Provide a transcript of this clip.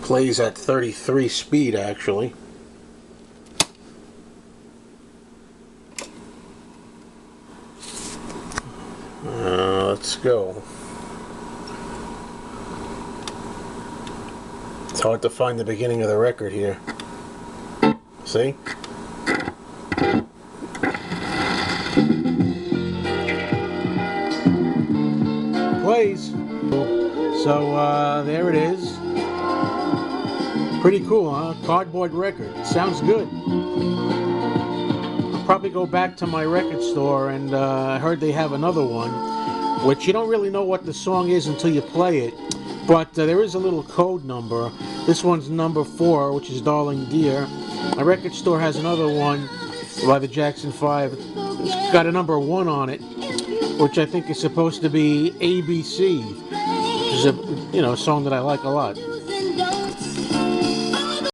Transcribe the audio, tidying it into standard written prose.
Plays at 33 speed, actually. Let's go. It's hard to find the beginning of the record here. See? Plays. So there it is. Pretty cool, huh? Cardboard record. Sounds good. I'll probably go back to my record store, and I heard they have another one, which you don't really know what the song is until you play it. But there is a little code number. This one's number 4, which is Darling Dear. My record store has another one by the Jackson 5. It's got a number 1 on it, which I think is supposed to be ABC, which is a song that I like a lot.